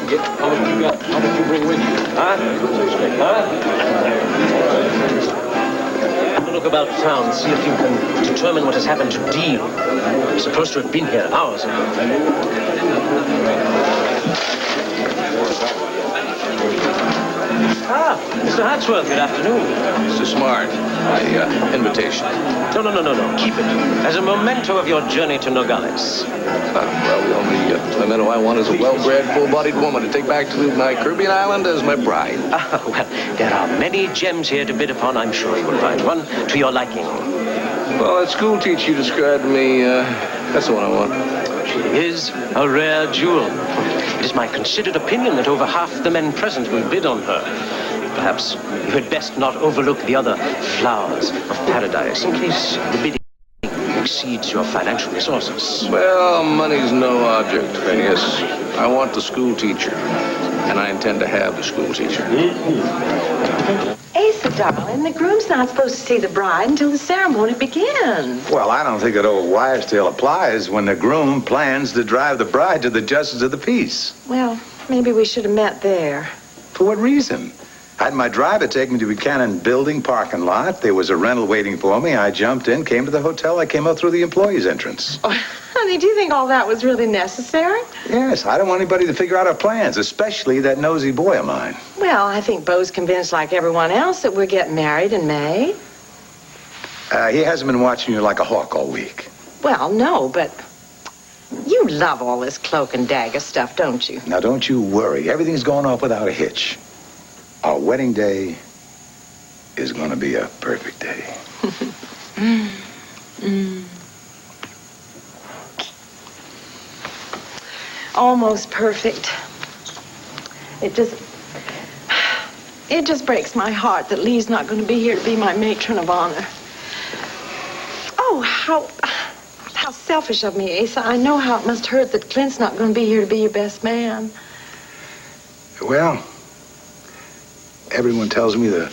How much you got? How much you bring with you? Huh? Look about town, see if you can determine what has happened to Deal. He's supposed to have been here hours ago. Ah, Mr. Hatsworth, good afternoon. Mr. Smart, my invitation. No. Keep it. As a memento of your journey to Nogales. Well, the only memento I want is a well-bred, full-bodied woman to take back to my Caribbean island as my bride. Well, there are many gems here to bid upon. I'm sure you will find one to your liking. Well, that school teacher you described to me, that's the one I want. She is a rare jewel. It is my considered opinion that over half the men present will bid on her. Perhaps you had best not overlook the other flowers of paradise in case the bidding exceeds your financial resources. Well, money's no object, Phineas. I want the school teacher, and I intend to have the school teacher. Asa, darling, the groom's not supposed to see the bride until the ceremony begins. Well, I don't think that old wives' tale applies when the groom plans to drive the bride to the justice of the peace. Well, maybe we should have met there. For what reason? I had my driver take me to Buchanan building parking lot. There was a rental waiting for me. I jumped in, came to the hotel. I came out through the employee's entrance. Oh, honey, do you think all that was really necessary? Yes, I don't want anybody to figure out our plans, especially that nosy boy of mine. Well, I think Bo's convinced, like everyone else, that we're getting married in May. He hasn't been watching you like a hawk all week. Well, no, but you love all this cloak and dagger stuff, don't you? Now, don't you worry. Everything's going off without a hitch. Our wedding day is going to be a perfect day. Almost perfect. It just breaks my heart that Lee's not going to be here to be my matron of honor. Oh, how selfish of me, Asa. I know how it must hurt that Clint's not going to be here to be your best man. Well, everyone tells me the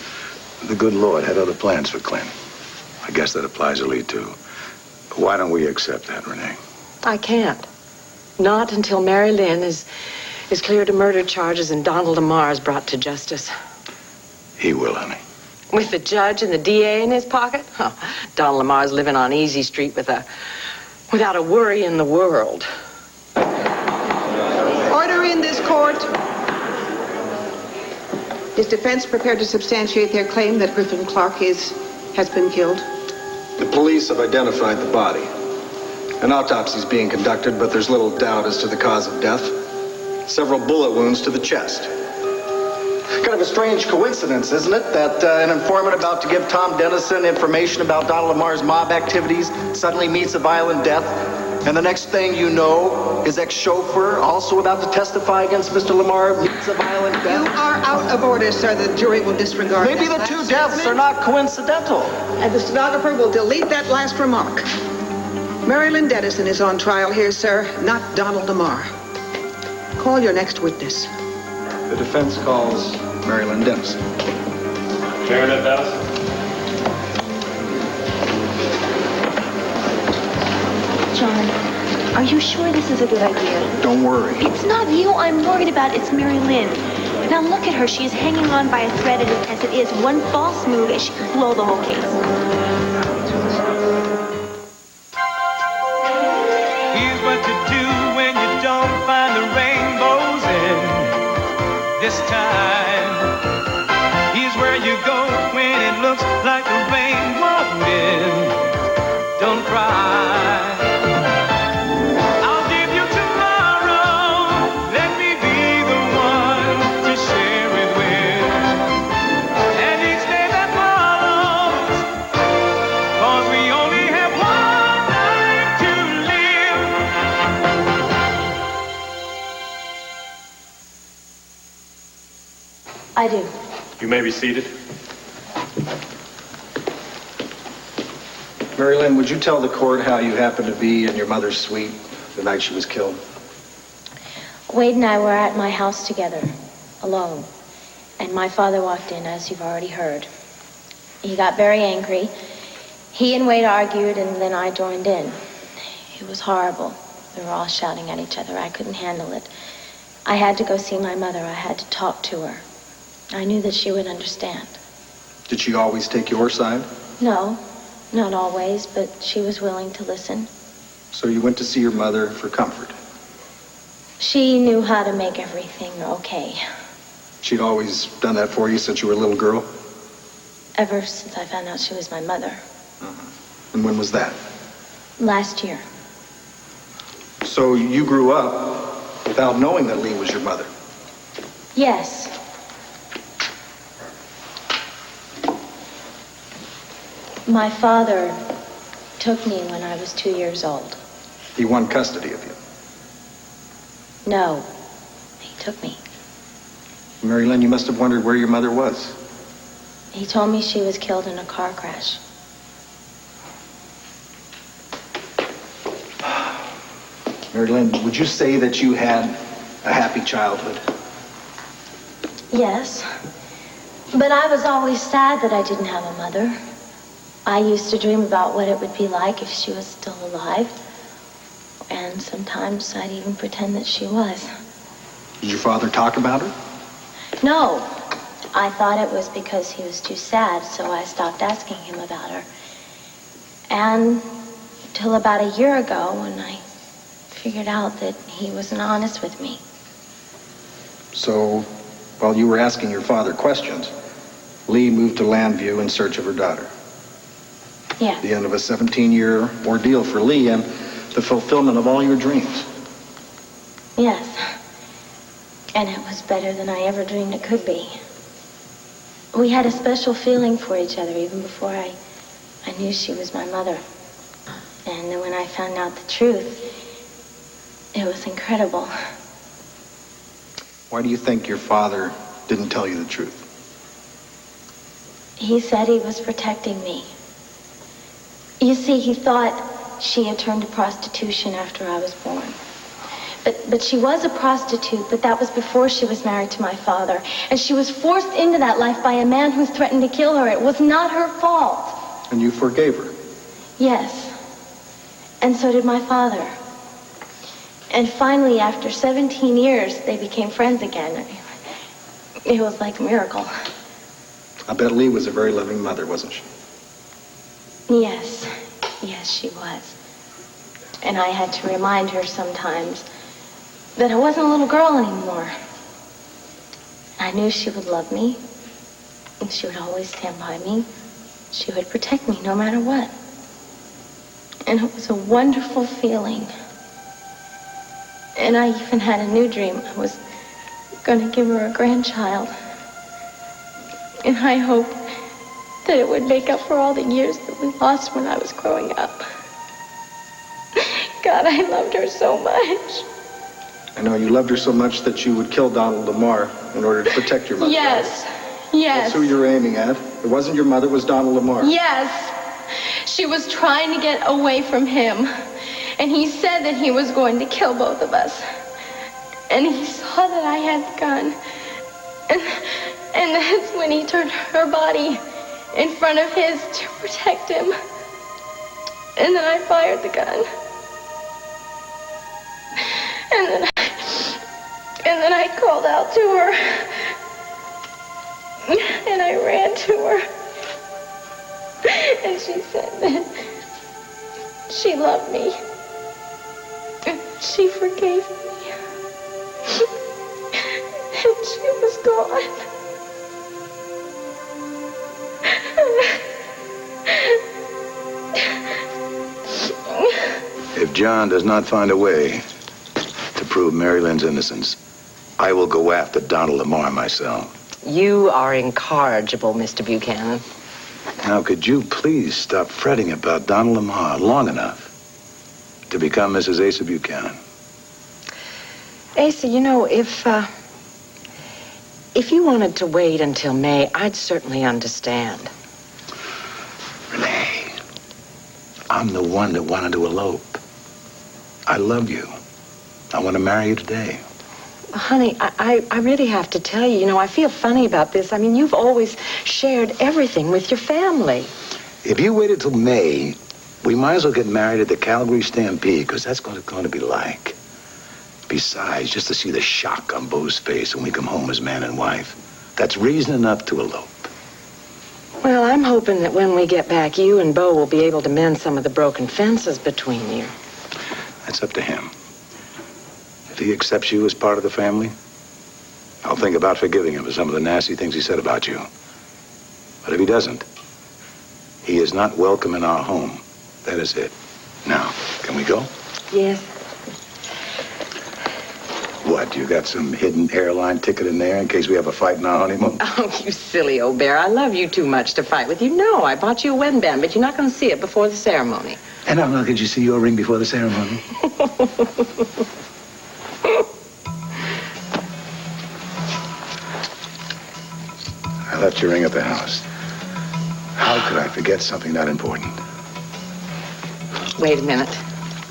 good Lord had other plans for Clint. I guess that applies to Lee, too. Why don't we accept that, Renee? I can't. Not until Mary Lynn is cleared of murder charges and Donald Lamar is brought to justice. He will, honey. With the judge and the DA in his pocket? Oh, Donald Lamar's living on Easy Street without a worry in the world. Order in this court. Is defense prepared to substantiate their claim that Griffin Clark has been killed? The police have identified the body. An autopsy is being conducted, but there's little doubt as to the cause of death. Several bullet wounds to the chest. Kind of a strange coincidence, isn't it? That an informant about to give Tom Dennison information about Donald Lamar's mob activities suddenly meets a violent death. And the next thing you know, his ex-chauffeur, also about to testify against Mr. Lamar, meets a violent death. You are out of order, sir. The jury will disregard Maybe the two deaths are not coincidental. And the stenographer will delete that last remark. Marilyn Dennison is on trial here, sir, not Donald Lamar. Call your next witness. The defense calls Marilyn Dennison. Meredith Dennison. John, are you sure this is a good idea? Don't worry. It's not you I'm worried about, it's Mary Lynn. Now look at her, she is hanging on by a thread as it is. One false move and she could blow the whole case. Here's what to do when you don't find the rainbows in this time. Here's where you go when it looks like the rain won't end. Don't cry. I'll give you tomorrow. Let me be the one to share it with. And each day that follows, 'cause we only have one night to live. I do. You may be seated. Mary Lynn, would you tell the court how you happened to be in your mother's suite the night she was killed? Wade and I were at my house together, alone. And my father walked in, as you've already heard. He got very angry. He and Wade argued, and then I joined in. It was horrible. We were all shouting at each other. I couldn't handle it. I had to go see my mother. I had to talk to her. I knew that she would understand. Did she always take your side? No, not always, but she was willing to listen. So you went to see your mother for comfort? She knew how to make everything okay. She'd always done that for you since you were a little girl? Ever since I found out she was my mother. And when was that? Last year. So you grew up without knowing that Lee was your mother? Yes. My father took me when I was 2 years old. He won custody of you? No, he took me. Mary Lynn, you must have wondered where your mother was. He told me she was killed in a car crash. Mary Lynn, would you say that you had a happy childhood? Yes, but I was always sad that I didn't have a mother. I used to dream about what it would be like if she was still alive. And sometimes I'd even pretend that she was. Did your father talk about her? No, I thought it was because he was too sad, so I stopped asking him about her. And till about a year ago when I figured out that he wasn't honest with me. So, while you were asking your father questions, Lee moved to Llanview in search of her daughter. Yeah. The end of a 17-year ordeal for Lee and the fulfillment of all your dreams. Yes. And it was better than I ever dreamed it could be. We had a special feeling for each other even before I knew she was my mother. And then when I found out the truth, it was incredible. Why do you think your father didn't tell you the truth? He said he was protecting me. You see, he thought she had turned to prostitution after I was born. But she was a prostitute, but that was before she was married to my father. And she was forced into that life by a man who threatened to kill her. It was not her fault. And you forgave her? Yes. And so did my father. And finally, after 17 years, they became friends again. It was like a miracle. I bet Lee was a very loving mother, wasn't she? Yes. Yes, she was. And I had to remind her sometimes that I wasn't a little girl anymore. I knew she would love me, and she would always stand by me. She would protect me no matter what. And it was a wonderful feeling. And I even had a new dream. I was going to give her a grandchild. And I hoped that it would make up for all the years that we lost when I was growing up. God, I loved her so much. I know you loved her so much that you would kill Donald Lamar in order to protect your mother. Yes, yes. That's who you were aiming at. It wasn't your mother, it was Donald Lamar. Yes. She was trying to get away from him. And he said that he was going to kill both of us. And he saw that I had the gun. And that's when he turned her body in front of his to protect him. And then I fired the gun. And then I called out to her. And I ran to her. And she said that she loved me. And she forgave me. And she was gone. If John does not find a way to prove Mary Lynn's innocence, I will go after Donald Lamar myself. You are incorrigible, Mr. Buchanan. Now, could you please stop fretting about Donald Lamar long enough to become Mrs. Asa Buchanan? Asa, you know, if you wanted to wait until May, I'd certainly understand. Renee, I'm the one that wanted to elope. I love you. I want to marry you today. Honey, I really have to tell you, you know, I feel funny about this. I mean, you've always shared everything with your family. If you waited till May, we might as well get married at the Calgary Stampede, because that's what it's going to be like. Besides, just to see the shock on Beau's face when we come home as man and wife, that's reason enough to elope. Well, I'm hoping that when we get back, you and Beau will be able to mend some of the broken fences between you. That's up to him. If he accepts you as part of the family, I'll think about forgiving him for some of the nasty things he said about you. But if he doesn't, he is not welcome in our home. That is it. Now, can we go? Yes. What, you got some hidden airline ticket in there in case we have a fight in our honeymoon? Oh, you silly old bear. I love you too much to fight with you. No, I bought you a wedding band, but you're not going to see it before the ceremony. And I'm not going to see your ring before the ceremony. I left your ring at the house. How could I forget something that important? Wait a minute.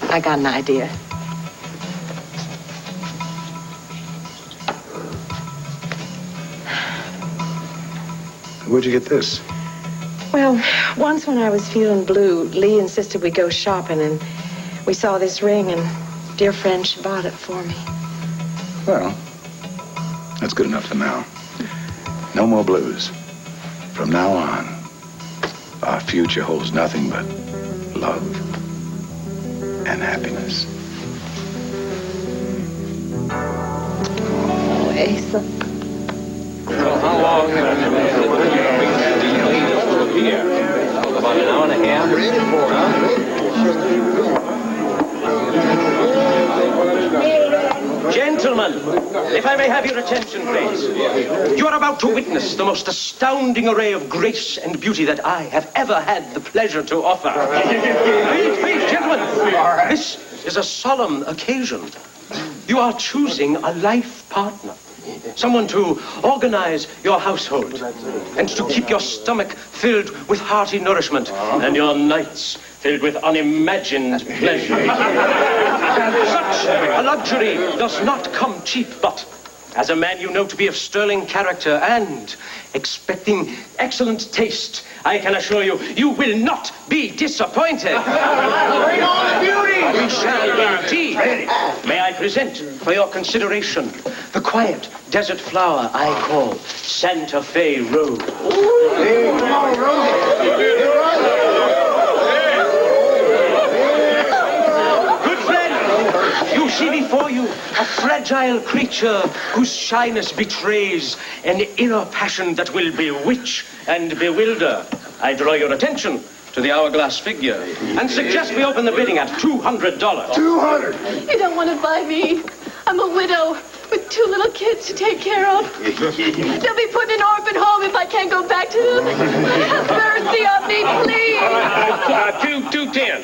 I got an idea. Where'd you get this? Well, once when I was feeling blue, Lee insisted we go shopping, and we saw this ring, and dear friend, she bought it for me. Well, that's good enough for now. No more blues. From now on, our future holds nothing but love and happiness. Oh, Asa. How long have you been here? About an hour and a half. Gentlemen, if I may have your attention, please. You are about to witness the most astounding array of grace and beauty that I have ever had the pleasure to offer. Please, gentlemen, this is a solemn occasion. You are choosing a life partner. Someone to organize your household and to keep your stomach filled with hearty nourishment and your nights filled with unimagined pleasure. Such a luxury does not come cheap, but as a man you know to be of sterling character and expecting excellent taste, I can assure you, you will not be disappointed. Bring on the beauty! We shall indeed. May I present for your consideration the quiet desert flower I call Santa Fe Rose. Good friend, you see before you a fragile creature whose shyness betrays an inner passion that will bewitch and bewilder. I draw your attention to the hourglass figure and suggest we open the bidding at $200. $200? You don't want to buy me. I'm a widow with 2 little kids to take care of. They'll be put in an orphan home if I can't go back to them. Have mercy on me, please. 210.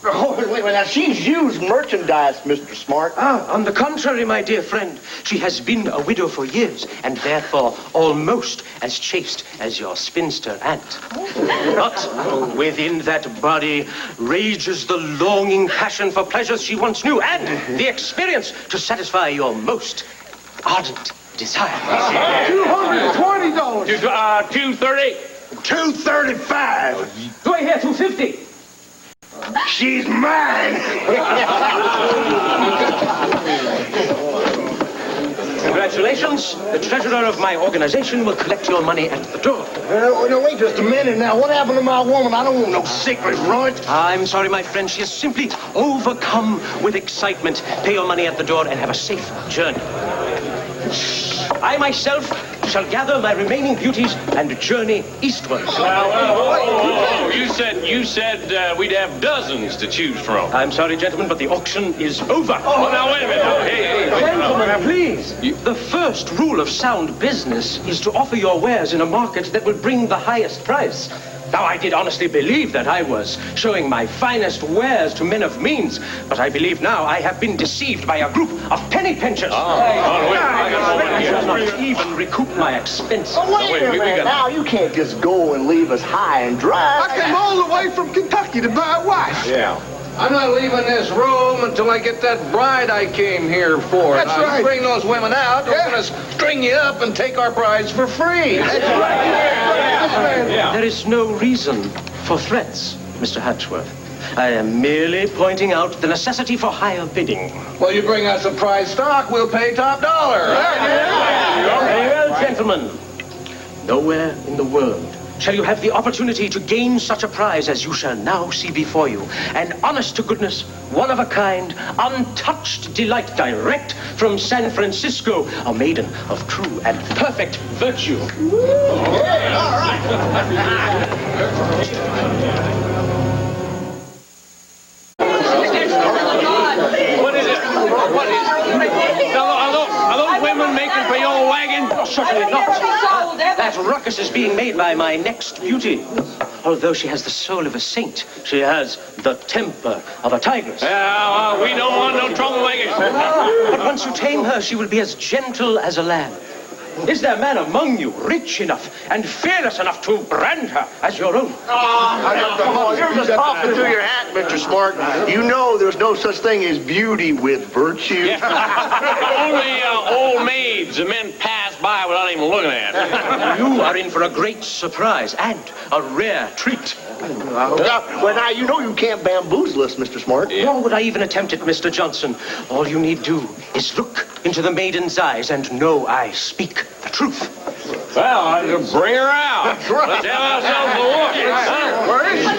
Oh, wait, now, she's used merchandise, Mr. Smart. On the contrary, my dear friend, she has been a widow for years, and therefore almost as chaste as your spinster aunt. But within that body rages the longing passion for pleasures she once knew, and the experience to satisfy your most ardent desire. $220. 230. 235. Do I hear 250? She's mine. Congratulations. The treasurer of my organization will collect your money at the door. No, wait just a minute now. What happened to my woman? I don't want no secret runt. I'm sorry, my friend. She is simply overcome with excitement. Pay your money at the door and have a safe journey. I myself shall gather my remaining beauties and journey eastward. You said we'd have dozens to choose from. I'm sorry, gentlemen, but the auction is over. Oh, now wait a minute. Hey, Gentlemen, please. The first rule of sound business is to offer your wares in a market that will bring the highest price. Now, I did honestly believe that I was showing my finest wares to men of means, but I believe now I have been deceived by a group of penny pinchers. I shall not even recoup my expense. Oh, wait a minute now. You can't just go and leave us high and dry. I came all the way from Kentucky to buy a wife. Yeah. I'm not leaving this room until I get that bride I came here for. That's now, right. You bring those women out, we're going to string you up and take our brides for free. That's right. There is no reason for threats, Mr. Hatchworth. I am merely pointing out the necessity for higher bidding. Well, you bring us a prize stock, we'll pay top dollar. Very well, gentlemen. Nowhere in the world shall you have the opportunity to gain such a prize as you shall now see before you. An honest-to-goodness, one-of-a-kind, untouched delight direct from San Francisco, a maiden of true and perfect virtue. What is it? Are those women making for your wagon? Oh, certainly not. That ruckus is being made by my next beauty. Although she has the soul of a saint, she has the temper of a tigress. Yeah, we don't want no troublemakers. But once you tame her, she will be as gentle as a lamb. Is there a man among you rich enough and fearless enough to brand her as your own? Come on, you're just talking through your hat, Mr. Smart. You know there's no such thing as beauty with virtue. Yeah. Only old maids and men pass by without even looking at her. You are in for a great surprise and a rare treat. Well, now, you know you can't bamboozle us, Mr. Smart. Nor would I even attempt it, Mr. Johnson. All you need do is look into the maiden's eyes and know I speak the truth. Well, I'll just bring her out. Let's have ourselves a look. Where is she?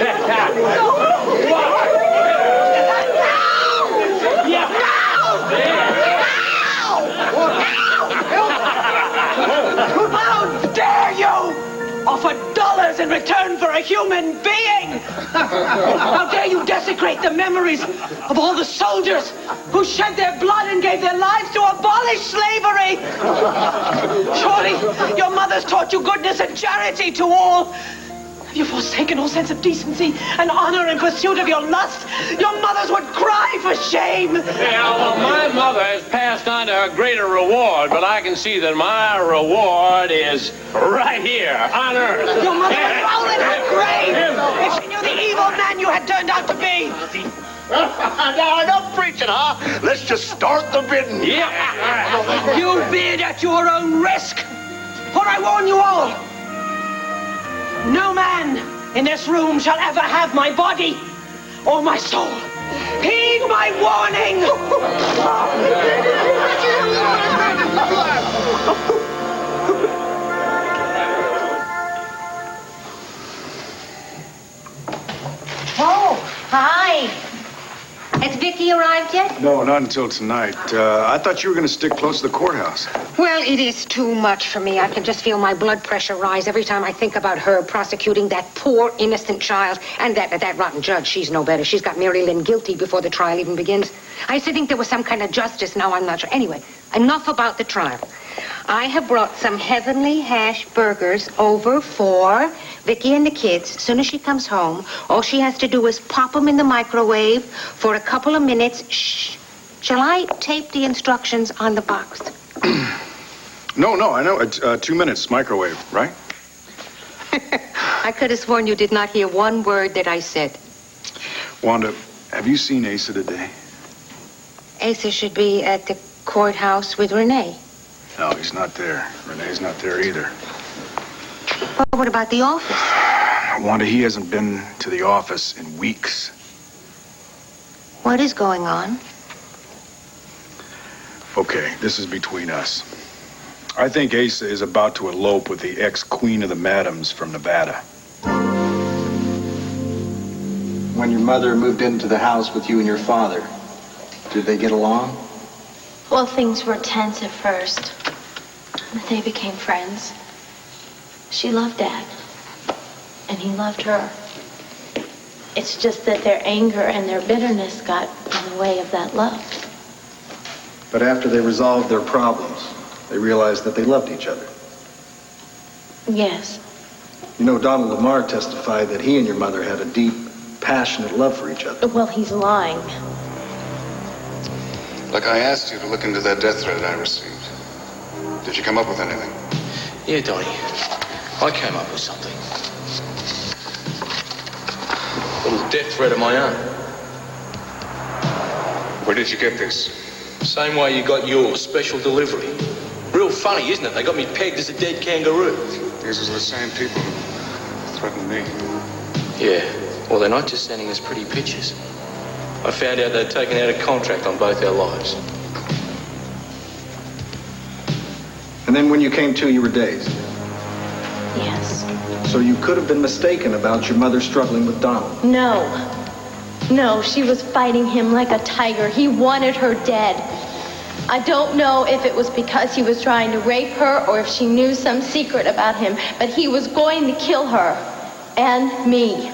How dare you offer dollars in return for a human being? How dare you desecrate the memories of all the soldiers who shed their blood and gave their lives to abolish slavery? Surely your mothers taught you goodness and charity to all. Have you forsaken all sense of decency and honor in pursuit of your lust? Your mothers would cry for shame. Yeah, well, my mother has passed on to her greater reward, but I can see that my reward is right here on earth. Your mother would roll in her grave if she knew the evil man you had turned out to be. Now, enough preaching, huh? Let's just start the bidding. Yeah. You bid at your own risk. For I warn you all, no man in this room shall ever have my body or my soul. Heed my warning! Oh, hi. Has Viki arrived yet? No, not until tonight. I thought you were going to stick close to the courthouse. Well, it is too much for me. I can just feel my blood pressure rise every time I think about her prosecuting that poor, innocent child. And that rotten judge, she's no better. She's got Mary Lynn guilty before the trial even begins. I used to think there was some kind of justice. Now I'm not sure. Anyway, enough about the trial. I have brought some heavenly hash burgers over for Viki and the kids. As soon as she comes home, all she has to do is pop them in the microwave for a couple of minutes. Shh. Shall I tape the instructions on the box? No, I know. 2 minutes microwave, right? I could have sworn you did not hear one word that I said. Wanda, have you seen Asa today? Asa should be at the courthouse with Renee. No, he's not there. Renee's not there either. Well, what about the office? Wanda, he hasn't been to the office in weeks. What is going on? Okay, this is between us. I think Asa is about to elope with the ex-queen of the madams from Nevada. When your mother moved into the house with you and your father, did they get along? Well, things were tense at first. But they became friends. She loved Dad. And he loved her. It's just that their anger and their bitterness got in the way of that love. But after they resolved their problems, they realized that they loved each other. Yes. You know, Donald Lamar testified that he and your mother had a deep, passionate love for each other. Well, he's lying. Look, I asked you to look into that death threat I received. Did you come up with anything? Yeah, Donnie. I came up with something. A little death threat of my own. Where did you get this? Same way you got your special delivery. Real funny, isn't it? They got me pegged as a dead kangaroo. These are the same people who threatened me. Yeah, Well, they're not just sending us pretty pictures. I found out they'd taken out a contract on both our lives. And then when you came to, you were dazed. Yes. So you could have been mistaken about your mother struggling with Donald. No, she was fighting him like a tiger. He wanted her dead. I don't know if it was because he was trying to rape her or if she knew some secret about him, but he was going to kill her and me.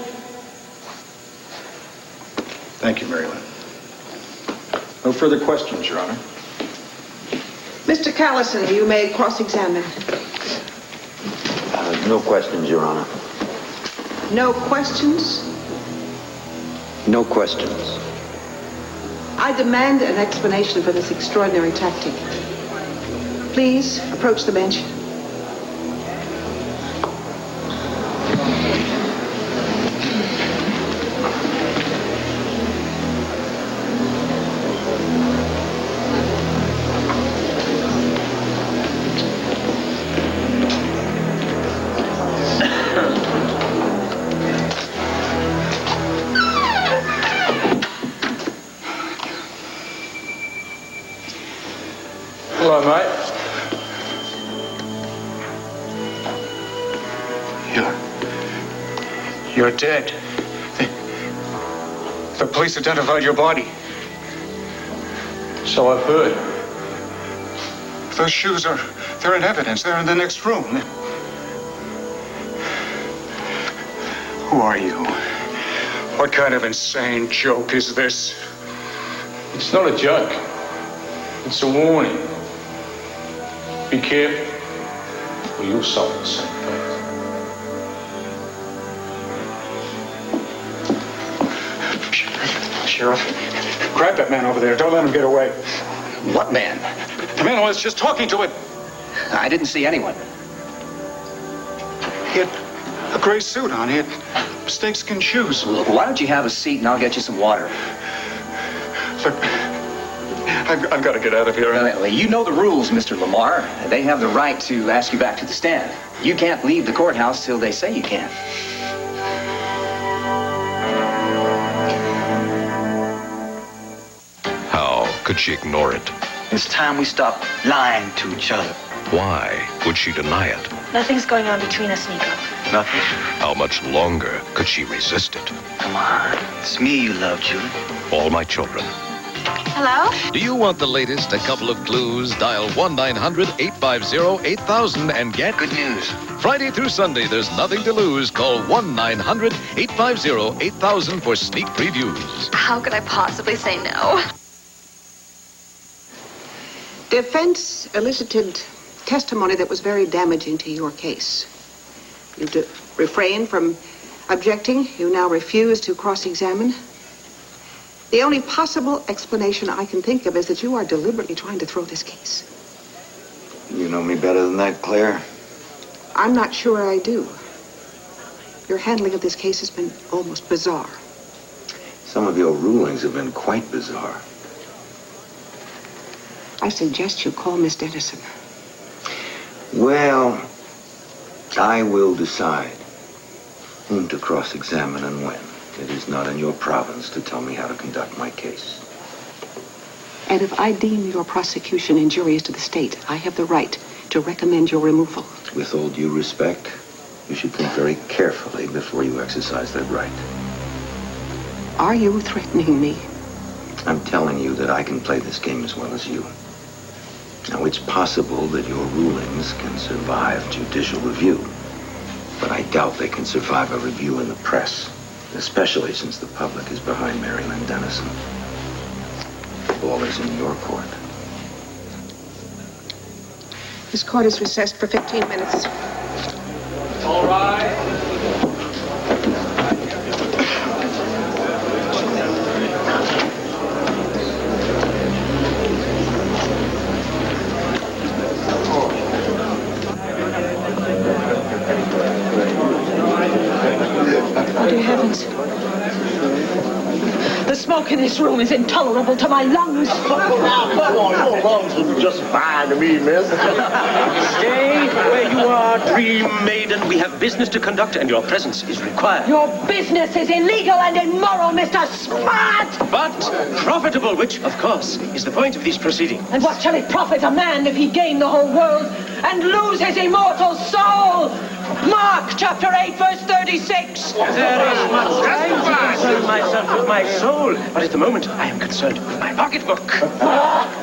Thank you, Mary Lynn. No further questions, Your Honor. Mr. Callison, you may cross-examine. No questions, Your Honor. No questions? No questions. I demand an explanation for this extraordinary tactic. Please approach the bench. Hello, mate. You're dead. The police identified your body. So I've heard. Those shoes they're in evidence. They're in the next room. Who are you? What kind of insane joke is this? It's not a joke. It's a warning. Be careful, or you'll suffer the same fate. Sheriff, grab that man over there. Don't let him get away. What man? The man I was just talking to. I didn't see anyone. He had a gray suit on. He had snakeskin shoes. Why don't you have a seat and I'll get you some water? Look, I've got to get out of here. You know the rules, Mr. Lamar. They have the right to ask you back to the stand. You can't leave the courthouse till they say you can. How could she ignore it? It's time we stop lying to each other. Why would she deny it? Nothing's going on between us, Nico. Nothing. How much longer could she resist it? Come on. It's me you love, Julie. All my children. Hello? Do you want the latest? A couple of clues. Dial 1-900-850-8000 and get good news. Friday through Sunday, there's nothing to lose. Call 1-900-850-8000 for sneak previews. How could I possibly say no? Defense elicited testimony that was very damaging to your case. You refrained from objecting. You now refuse to cross-examine. The only possible explanation I can think of is that you are deliberately trying to throw this case. You know me better than that, Claire. I'm not sure I do. Your handling of this case has been almost bizarre. Some of your rulings have been quite bizarre. I suggest you call Miss Dennison. Well, I will decide whom to cross-examine and when. It is not in your province to tell me how to conduct my case. And if I deem your prosecution injurious to the state, I have the right to recommend your removal. With all due respect, you should think very carefully before you exercise that right. Are you threatening me? I'm telling you that I can play this game as well as you. Now, it's possible that your rulings can survive judicial review, but I doubt they can survive a review in the press, especially since the public is behind Mary Lynn Dennison. The ball is in your court. This court is recessed for 15 minutes. All right. Oh, dear heavens. The smoke in this This room is intolerable to my lungs. Now, come on, your lungs are just fine to me, miss. Stay where you are, dream maiden. We have business to conduct, and your presence is required. Your business is illegal and immoral, Mr. Smart! But profitable, which, of course, is the point of these proceedings. And what shall it profit a man if he gain the whole world and lose his immortal soul? Mark chapter 8, verse 36. There is much time to concern myself with my soul, but at the moment I am concerned with my pocketbook.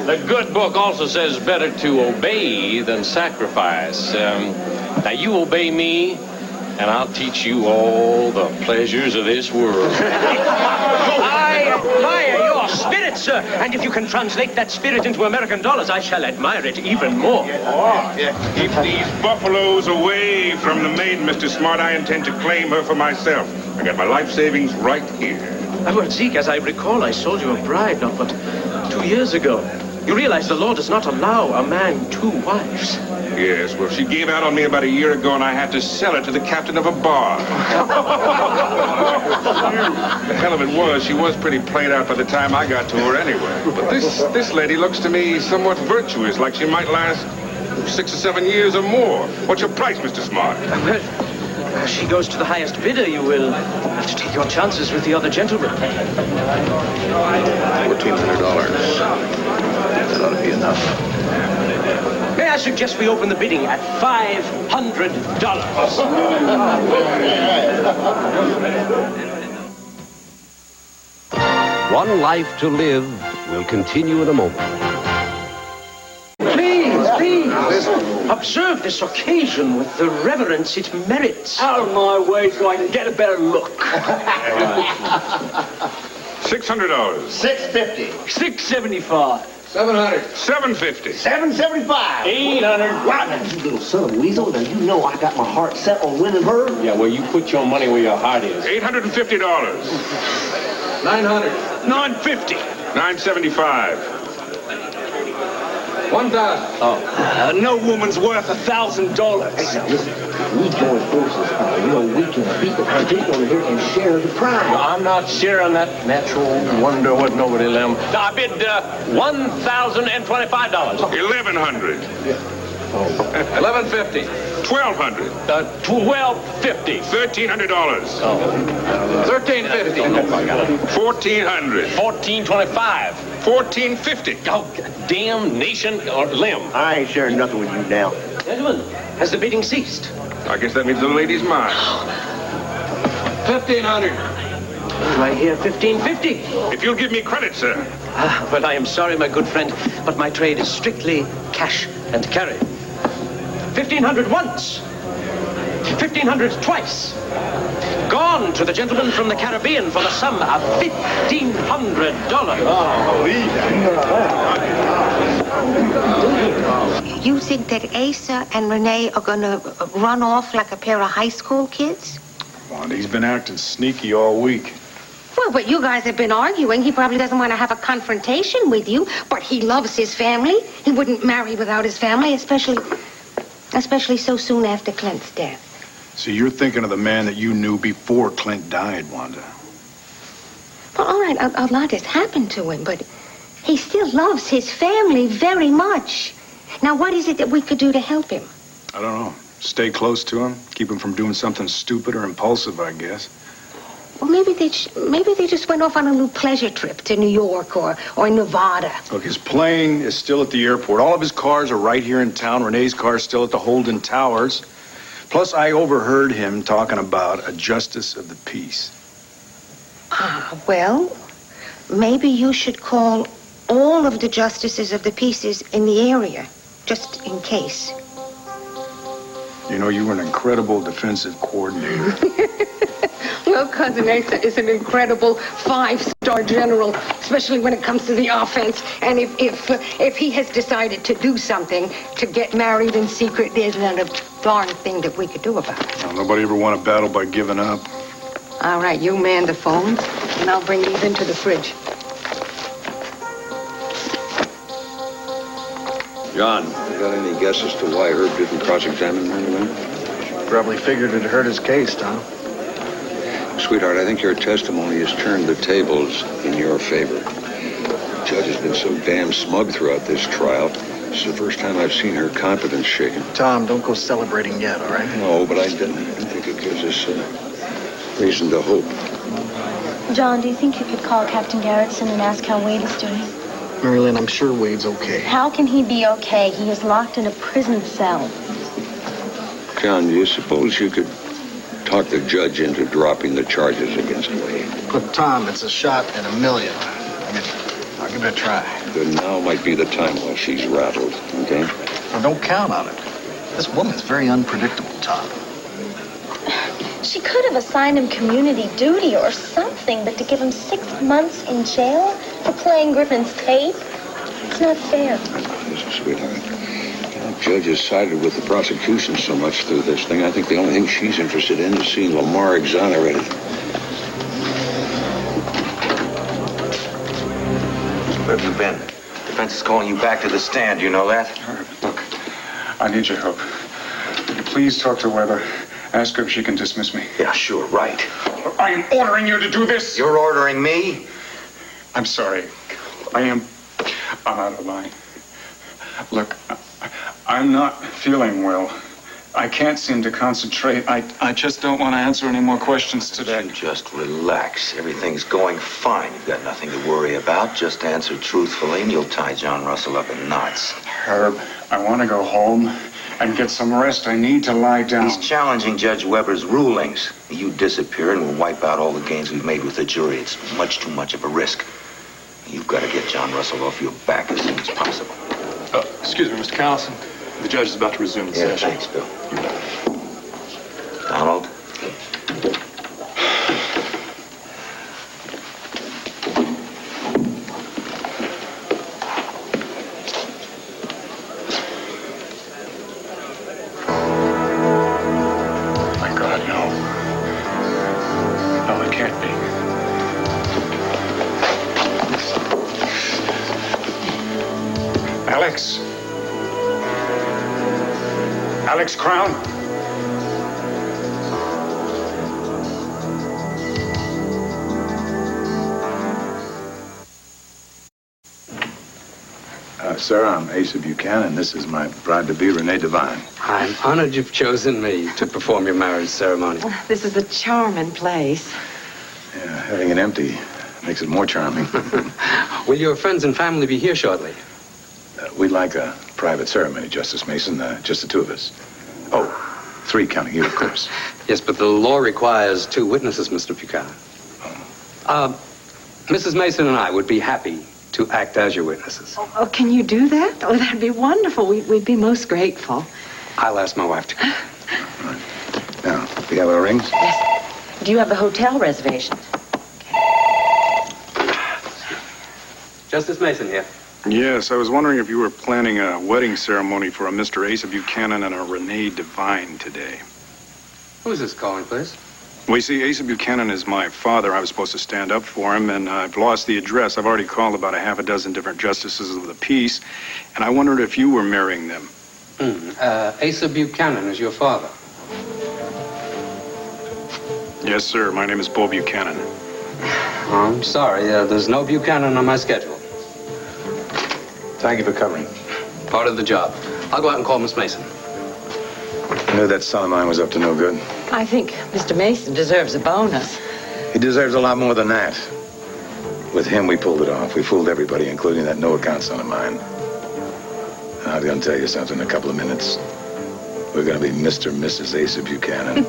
The good book also says better to obey than sacrifice. Now you obey me, and I'll teach you all the pleasures of this world. I admire your spirit, sir, and if you can translate that spirit into American dollars, I shall admire it even more. Keep these buffaloes away from the maiden, Mr. Smart. I intend to claim her for myself. I got my life savings right here. Well, Zeke, as I recall, I sold you a bride not but 2 years ago. You realize the law does not allow a man 2 wives. Yes, well, she gave out on me about a year ago, and I had to sell her to the captain of a bar. The hell of it was, she was pretty played out by the time I got to her anyway. But this lady looks to me somewhat virtuous, like she might last 6 or 7 years or more. What's your price, Mr. Smart? Well, she goes to the highest bidder. You will have to take your chances with the other gentlemen. $1,400. That ought to be enough. May I suggest we open the bidding at $500? One Life to Live will continue in a moment. Please, observe this occasion with the reverence it merits. Out of my way so I can get a better look. $600. $650. $675. $700. $750. $775. $800. Wow, you little son of a weasel. Now, you know I got my heart set on winning her. Yeah, well, you put your money where your heart is. $850. $900. $950. $975. $1,000. Oh. No woman's worth $1,000. Hey, now listen, we join forces, we can beat the competition over here and share the prize. No, I'm not sharing that natural wonder what nobody limb. No, I bid $1,025. $1,100. $1,150. $1,200. $1,250. $1,300. $1,350. $1,400. $1,425. $1,450. Oh, damnation or limb. I ain't sharing nothing with you now. Gentlemen, has the bidding ceased? I guess that means the lady's mine. $1,500. Do I hear $1,550? If you'll give me credit, sir. Well, I am sorry, my good friend, but my trade is strictly cash and carry. 1,500 once. 1,500 twice. Gone to the gentleman from the Caribbean for the sum of $1,500. You think that Asa and Renee are gonna run off like a pair of high school kids? Well, he's been acting sneaky all week. Well, but you guys have been arguing. He probably doesn't want to have a confrontation with you, but he loves his family. He wouldn't marry without his family, especially so soon after Clint's death. So you're thinking of the man that you knew before Clint died, Wanda. Well, all right, a lot has happened to him, but he still loves his family very much. Now, what is it that we could do to help him? I don't know. Stay close to him, keep him from doing something stupid or impulsive, I guess. Well, maybe they just went off on a little pleasure trip to New York or Nevada. Look, his plane is still at the airport. All of his cars are right here in town. Renee's car is still at the Holden Towers. Plus, I overheard him talking about a justice of the peace. Well, maybe you should call all of the justices of the peace in the area, just in case. You know, you were an incredible defensive coordinator. Well, Cousin Asa is an incredible 5-star general, especially when it comes to the offense. And if he has decided to do something, to get married in secret, there's not a darn thing that we could do about it. Well, nobody ever won a battle by giving up. All right, you man the phones, and I'll bring these into the fridge. John, you got any guess as to why Herb didn't cross-examine right away? Probably figured it hurt his case, Tom. Sweetheart, I think your testimony has turned the tables in your favor. The judge has been so damn smug throughout this trial. This is the first time I've seen her confidence shaken. Tom, don't go celebrating yet, all right? No, but I think it gives us reason to hope. John, do you think you could call Captain Garrettson and ask how Wade is doing? Mary Lynn, I'm sure Wade's okay. How can he be okay? He is locked in a prison cell. John, do you suppose you could talk the judge into dropping the charges against Wade? But, Tom, it's a shot in a million. I mean, I'll give it a try. Then now might be the time while she's rattled, okay? Well, don't count on it. This woman's very unpredictable, Tom. She could have assigned him community duty or something, but to give him 6 months in jail for playing Griffin's tape? It's not fair. Listen, sweetheart. The judge has sided with the prosecution so much through this thing. I think the only thing she's interested in is seeing Lamar exonerated. Where have you been? Defense is calling you back to the stand. You know that? Look, I need your help. Would you please talk to Weber? Ask her if she can dismiss me. Yeah, sure, right. I am ordering you to do this. You're ordering me? I'm sorry. I'm out of line. Look, I'm not feeling well. I can't seem to concentrate. I just don't want to answer any more questions today. You just relax. Everything's going fine. You've got nothing to worry about. Just answer truthfully and you'll tie John Russell up in knots. Herb, I want to go home and get some rest. I need to lie down. He's challenging Judge Weber's rulings. You disappear and we'll wipe out all the gains we've made with the jury. It's much too much of a risk. You've got to get John Russell off your back as soon as possible. Excuse me, Mr. Callison. The judge is about to resume the session. Thanks, Bill. Donald? My God, no. No, it can't be. Alex? Alex Crown? Sir, I'm Asa Buchanan. This is my bride-to-be, Renee Devine. I'm honored you've chosen me to perform your marriage ceremony. This is a charming place. Yeah, having it empty makes it more charming. Will your friends and family be here shortly? We'd like a private ceremony, Justice Mason, just the two of us. Oh, 3 counting you, of course. Yes, but the law requires 2 witnesses, Mr. Buchanan. Mrs. Mason and I would be happy to act as your witnesses. Oh, can you do that? Oh, that'd be wonderful. We'd be most grateful. I'll ask my wife to come. Now, do you have our rings? Yes. Do you have a hotel reservation? Justice Mason here. Yes, I was wondering if you were planning a wedding ceremony for a Mr. Asa Buchanan and a Renee Devine today. Who's this calling, please? Well, you see, Asa Buchanan is my father. I was supposed to stand up for him, and I've lost the address. I've already called about a half a dozen different justices of the peace, and I wondered if you were marrying them. Asa Buchanan is your father? Yes, sir. My name is Paul Buchanan. Oh, I'm sorry. There's no Buchanan on my schedule. Thank you for covering. Part of the job. I'll go out and call Miss Mason. I knew that son of mine was up to no good. I think Mr. Mason deserves a bonus. He deserves a lot more than that. With him, we pulled it off. We fooled everybody, including that no-account son of mine. And I was going to tell you something in a couple of minutes. We're going to be Mr. and Mrs. Asa Buchanan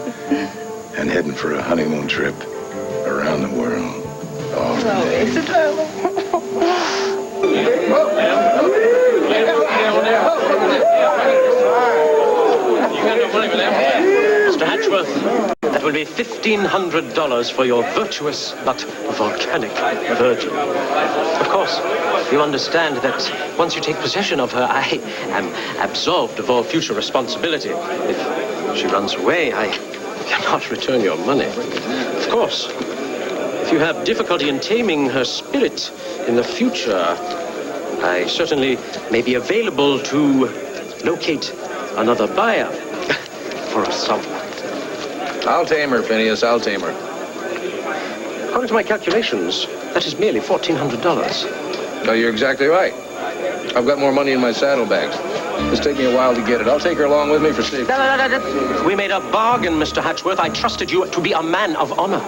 and heading for a honeymoon trip around the world. Oh, is it, darling? Mr. Hatchworth, that will be $1,500 for your virtuous but volcanic virgin. Of course, you understand that once you take possession of her, I am absolved of all future responsibility. If she runs away, I cannot return your money. Of course, if you have difficulty in taming her spirit in the future, I certainly may be available to locate another buyer for a sum. I'll tame her, Phineas. I'll tame her. According to my calculations, that is merely $1,400. No, you're exactly right. I've got more money in my saddlebags. It's taken me a while to get it. I'll take her along with me for safety. We made a bargain, Mr. Hatchworth. I trusted you to be a man of honor.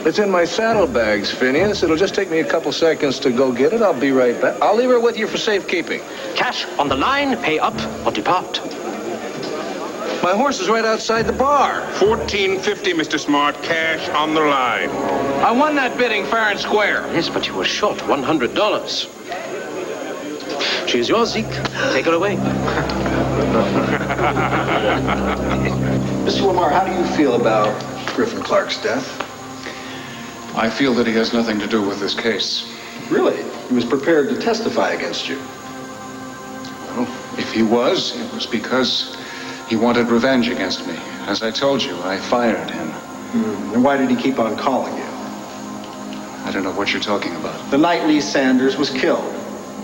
It's in my saddlebags, Phineas. It'll just take me a couple seconds to go get it. I'll be right back. I'll leave her with you for safekeeping. Cash on the line, pay up or depart. My horse is right outside the bar. $14.50, Mr. Smart. Cash on the line. I won that bidding fair and square. Yes, but you were short $100. She is yours, Zeke. Take her away. Mr. Lamar, how do you feel about Griffin Clark's death? I feel that he has nothing to do with this case. Really? He was prepared to testify against you. Well, if he was, it was because he wanted revenge against me. As I told you, I fired him. Then why did he keep on calling you? I don't know what you're talking about. The night Lee Sanders was killed,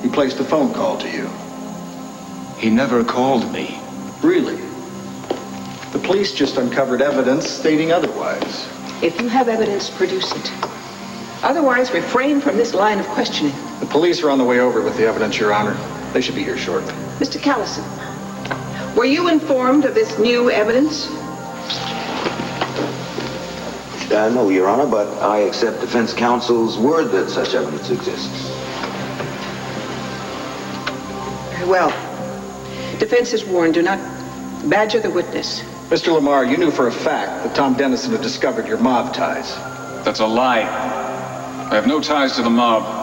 he placed a phone call to you. He never called me. Really? The police just uncovered evidence stating otherwise. If you have evidence, produce it. Otherwise, refrain from this line of questioning. The police are on the way over with the evidence, Your Honor. They should be here shortly. Mr. Callison, were you informed of this new evidence? No, Your Honor, but I accept defense counsel's word that such evidence exists. Very well. Defense is warned. Do not badger the witness. Mr. Lamar, you knew for a fact that Tom Dennison had discovered your mob ties. That's a lie. I have no ties to the mob.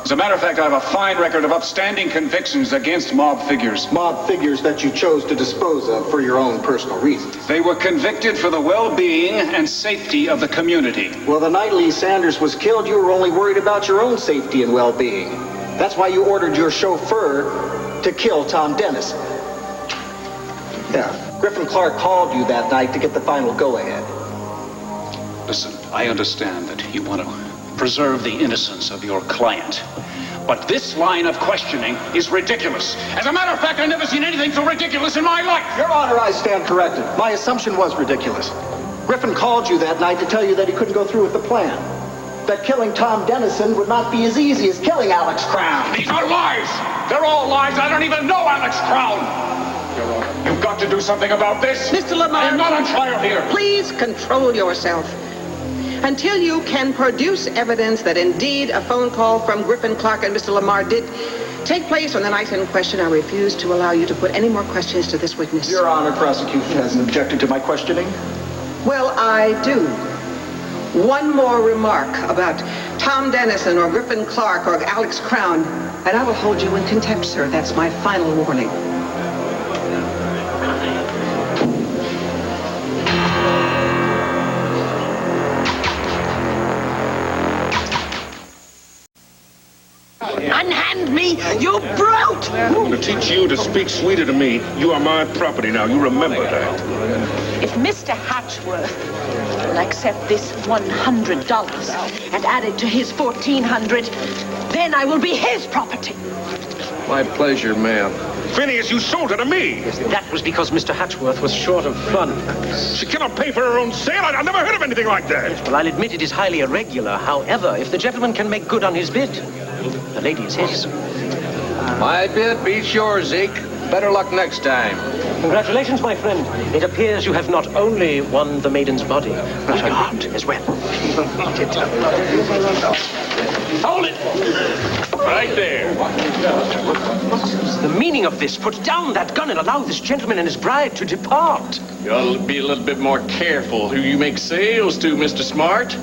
As a matter of fact, I have a fine record of upstanding convictions against mob figures. Mob figures that you chose to dispose of for your own personal reasons. They were convicted for the well-being and safety of the community. Well, the night Lee Sanders was killed, you were only worried about your own safety and well-being. That's why you ordered your chauffeur to kill Tom Dennison. Yeah. Griffin Clark called you that night to get the final go-ahead. Listen, I understand that you want to preserve the innocence of your client. But this line of questioning is ridiculous. As a matter of fact, I've never seen anything so ridiculous in my life. Your Honor, I stand corrected. My assumption was ridiculous. Griffin called you that night to tell you that he couldn't go through with the plan. That killing Tom Dennison would not be as easy as killing Alex Crown. These are lies. They're all lies. I don't even know Alex Crown. You've got to do something about this. Mr. Lamar, I am not on trial here. Please control yourself. Until you can produce evidence that indeed a phone call from Griffin Clark and Mr. Lamar did take place on the night in question, I refuse to allow you to put any more questions to this witness. Your Honor, prosecution hasn't objected to my questioning. Well, I do. One more remark about Tom Dennison or Griffin Clark or Alex Crown, and I will hold you in contempt, sir. That's my final warning. Unhand me, you brute! I'm going to teach you to speak sweeter to me. You are my property now. You remember that. If Mr. Hatchworth will accept this $100 and add it to his $1,400, then I will be his property. My pleasure, ma'am. Phineas, you sold her to me. Yes, that was because Mr. Hatchworth was short of funds. She cannot pay for her own sale. I've never heard of anything like that. Yes, well, I'll admit it is highly irregular. However, if the gentleman can make good on his bid, the lady is his. My bid beats yours, Zeke. Better luck next time. Congratulations, my friend. It appears you have not only won the maiden's body, but her heart as well. Hold it! Right there. The meaning of this, put down that gun and allow this gentleman and his bride to depart. You ought to be a little bit more careful who you make sales to, Mr. Smart.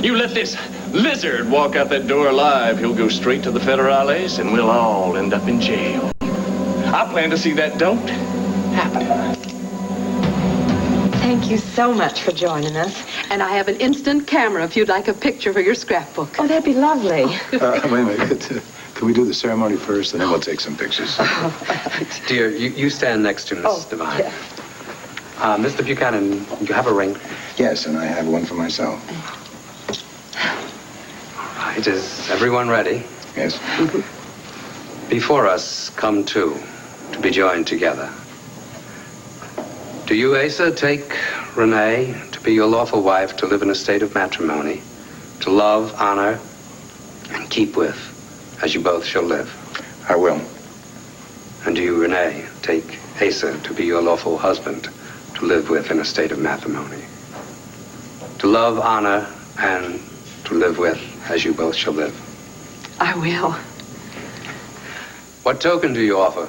You let this lizard walk out that door alive, he'll go straight to the federales, and we'll all end up in jail. I plan to see that don't happen. Thank you so much for joining us. And I have an instant camera if you'd like a picture for your scrapbook. Oh, that'd be lovely. Wait a minute. Can we do the ceremony first, and then we'll take some pictures? Dear, you stand next to Miss Devine. Yeah. Mr. Buchanan, you have a ring? Yes, and I have one for myself. All right, is everyone ready? Yes. Before us come two, to be joined together. Do you, Asa, take Renee to be your lawful wife to live in a state of matrimony? to love, honor, and keep with, as you both shall live. I will. And do you, Renee, take Asa to be your lawful husband, to live with in a state of matrimony? To love, honor, and to live with, as you both shall live. I will. What token do you offer,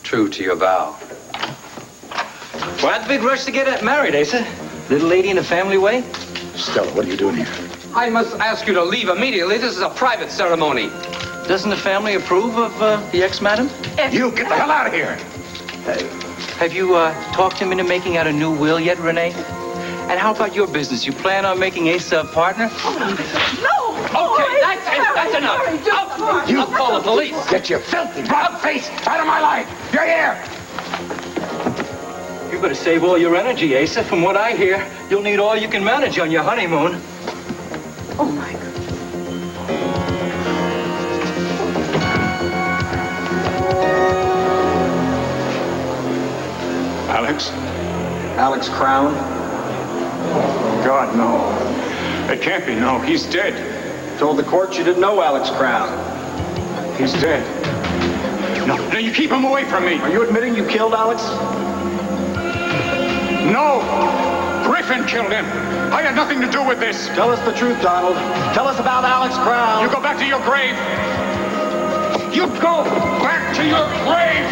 true to your vow? Why the big rush to get married, Asa? Little lady in the family way? Stella, what are you doing here? I must ask you to leave immediately. This is a private ceremony. Doesn't the family approve of the ex-madam? You get the hell out of here! Have you talked him into making out a new will yet, Renee? And how about your business? You plan on making Asa a partner? No! Okay, that's enough. You I'll call the police. Get your filthy rotten face out of my life! You're here! You better save all your energy, Asa. From what I hear, you'll need all you can manage on your honeymoon. Oh, my God. Alex? Alex Crown? God, no. It can't be, no. He's dead. Told the court you didn't know Alex Crown. He's dead. No, you keep him away from me. Are you admitting you killed Alex? No! Griffin killed him. I had nothing to do with this. Tell us the truth, Donald. Tell us about Alex Crown. You go back to your grave. You go back to your grave!